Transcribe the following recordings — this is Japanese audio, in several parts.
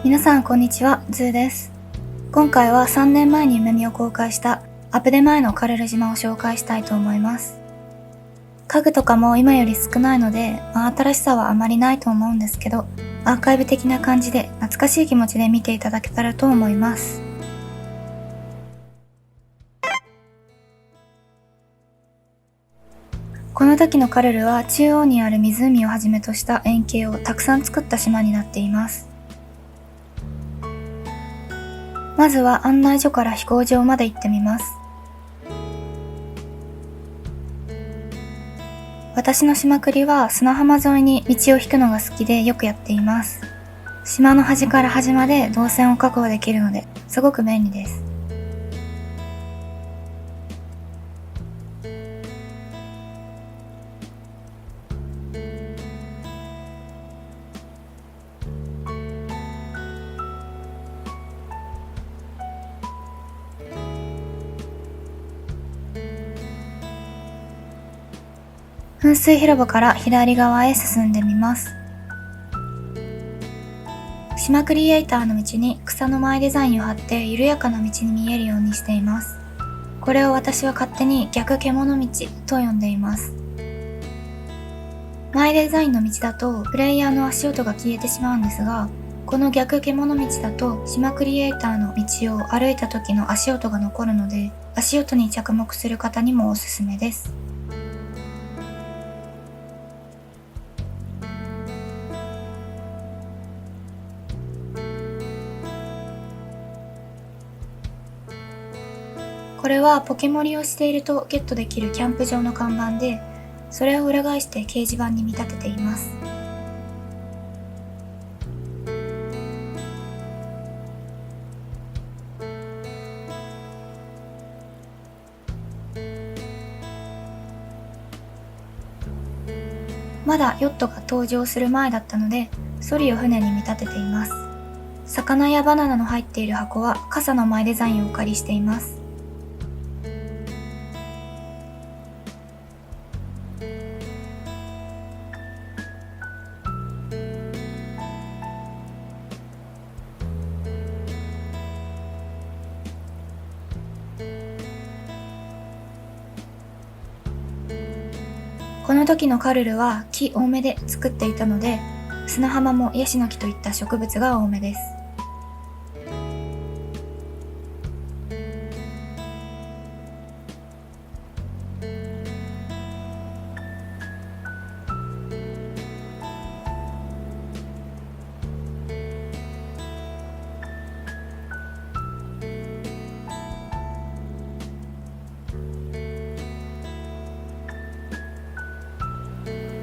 皆さんこんにちは、ズーです。今回は3年前に夢見を公開したアプデ前のカルル島を紹介したいと思います。家具とかも今より少ないので、新しさはあまりないと思うんですけど、アーカイブ的な感じで懐かしい気持ちで見ていただけたらと思います。この時のカルルは中央にある湖をはじめとした円形をたくさん作った島になっています。まずは案内所から飛行場まで行ってみます。私の島繰りは砂浜沿いに道を引くのが好きでよくやっています。島の端から端まで動線を確保できるのですごく便利です。噴水広場から左側へ進んでみます。島クリエイターの道に草の前デザインを貼って緩やかな道に見えるようにしています。これを私は勝手に逆獣道と呼んでいます。前デザインの道だとプレイヤーの足音が消えてしまうんですが、この逆獣道だと島クリエイターの道を歩いた時の足音が残るので、足音に着目する方にもおすすめです。これはポケモリをしているとゲットできるキャンプ場の看板で、それを裏返して掲示板に見立てています。まだヨットが登場する前だったので、ソリを船に見立てています。魚やバナナの入っている箱は傘の前デザインをお借りしています。この時のカルルは木多めで作っていたので、砂浜もヤシの木といった植物が多めです。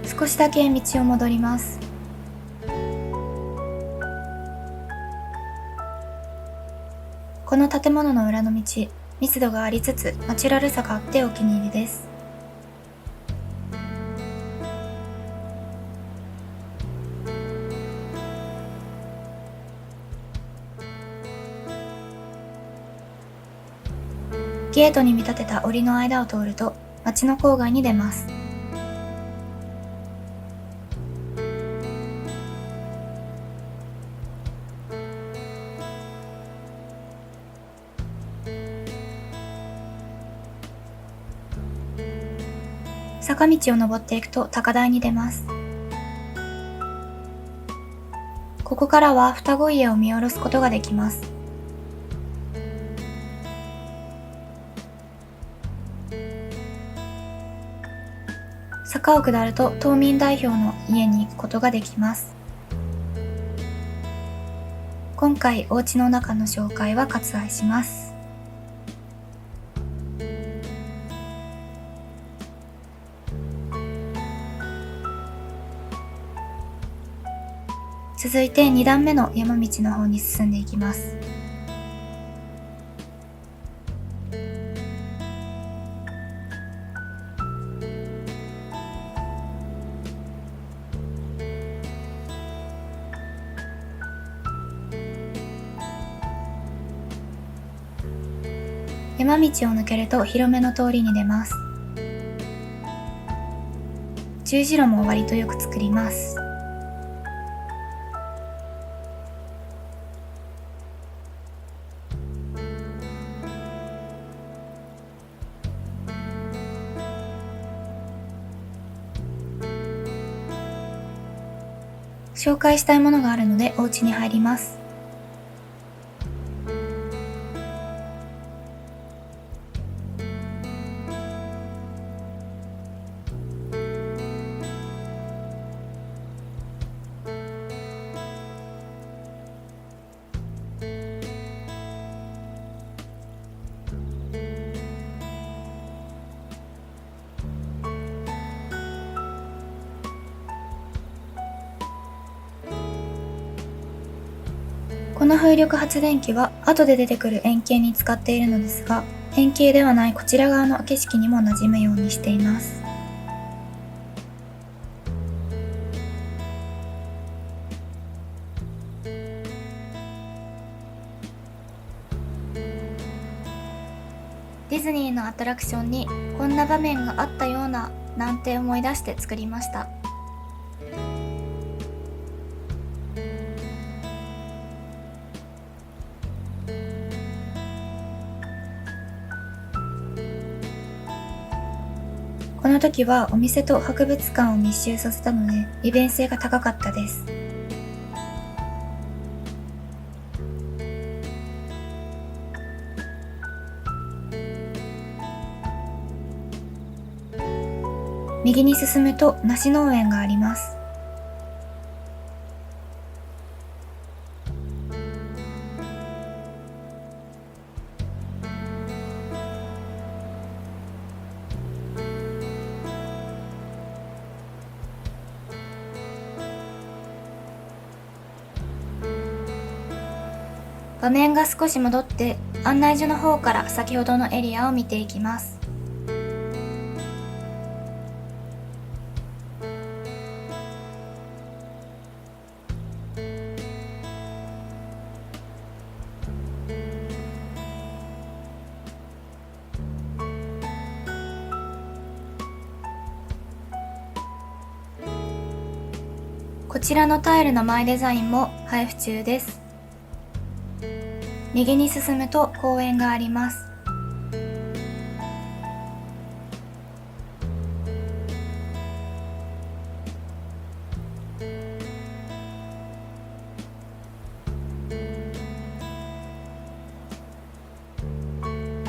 少しだけ道を戻ります。この建物の裏の道、密度がありつつナチュラルさがあってお気に入りです。ゲートに見立てた檻の間を通ると町の郊外に出ます。坂道を登っていくと高台に出ます。ここからは双子家を見下ろすことができます。坂を下ると島民代表の家に行くことができます。今回お家の中の紹介は割愛します。続いて2段目の山道の方に進んでいきます。山道を抜けると広めの通りに出ます。十字路も割とよく作ります。紹介したいものがあるのでお家に入ります。この風力発電機は後で出てくる円形に使っているのですが、円形ではないこちら側の景色にも馴染むようにしています。ディズニーのアトラクションにこんな場面があったようななんて思い出して作りました。この時はお店と博物館を密集させたので利便性が高かったです。右に進むと梨農園があります。場面が少し戻って案内所の方から先ほどのエリアを見ていきます。こちらのタイルのマイデザインも配布中です。右に進むと公園があります。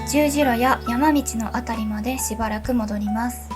十字路や山道のあたりまでしばらく戻ります。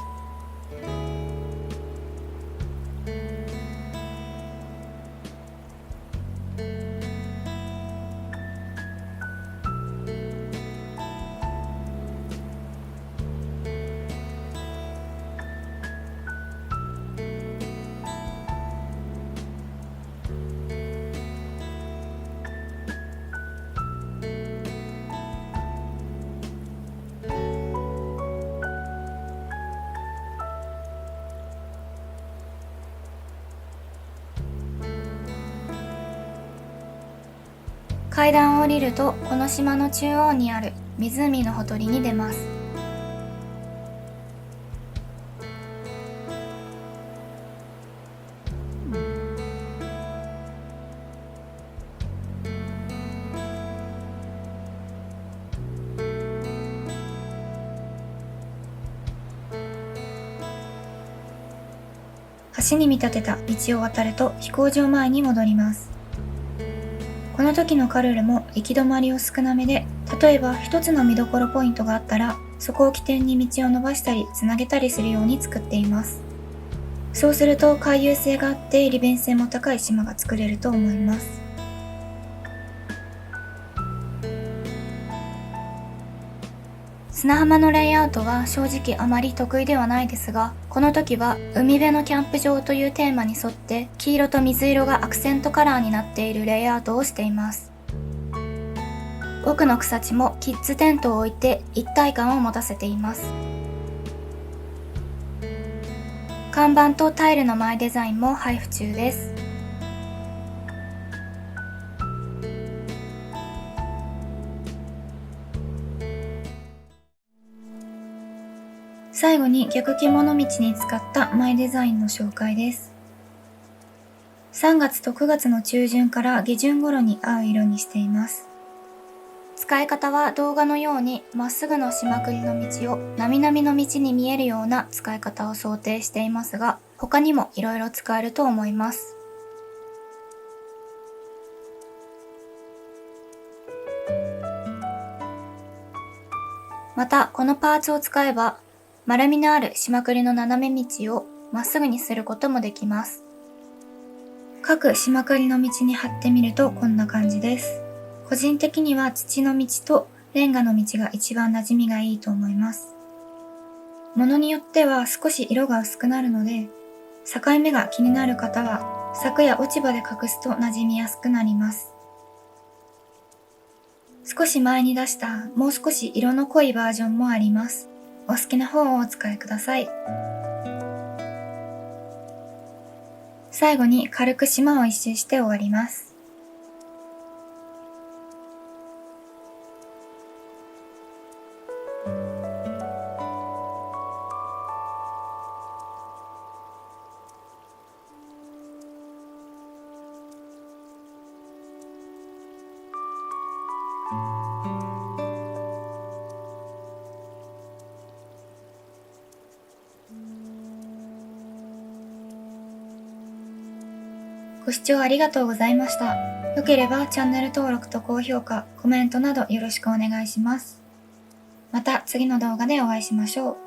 階段を降りるとこの島の中央にある湖のほとりに出ます。橋に見立てた道を渡ると飛行場前に戻ります。この時のカルールも行き止まりを少なめで、例えば一つの見どころポイントがあったら、そこを起点に道を伸ばしたりつなげたりするように作っています。そうすると回遊性があって利便性も高い島が作れると思います。砂浜のレイアウトは正直あまり得意ではないですが、この時は海辺のキャンプ場というテーマに沿って黄色と水色がアクセントカラーになっているレイアウトをしています。奥の草地もキッズテントを置いて一体感を持たせています。看板とタイルの前デザインも配布中です。最後に逆着物道に使ったマイデザインの紹介です。3月と9月の中旬から下旬頃に合う色にしています。使い方は動画のようにまっすぐの島繰りの道をなみなみの道に見えるような使い方を想定していますが、他にも色々使えると思います。また、このパーツを使えば、丸みのあるしまくりの斜め道をまっすぐにすることもできます。各しまくりの道に貼ってみるとこんな感じです。個人的には土の道とレンガの道が一番馴染みがいいと思います。ものによっては少し色が薄くなるので、境目が気になる方は柵や落ち葉で隠すと馴染みやすくなります。少し前に出したもう少し色の濃いバージョンもあります。お好きな方をお使いください。最後に軽く島を一周して終わります。ご視聴ありがとうございました。良ければチャンネル登録と高評価、コメントなどよろしくお願いします。また次の動画でお会いしましょう。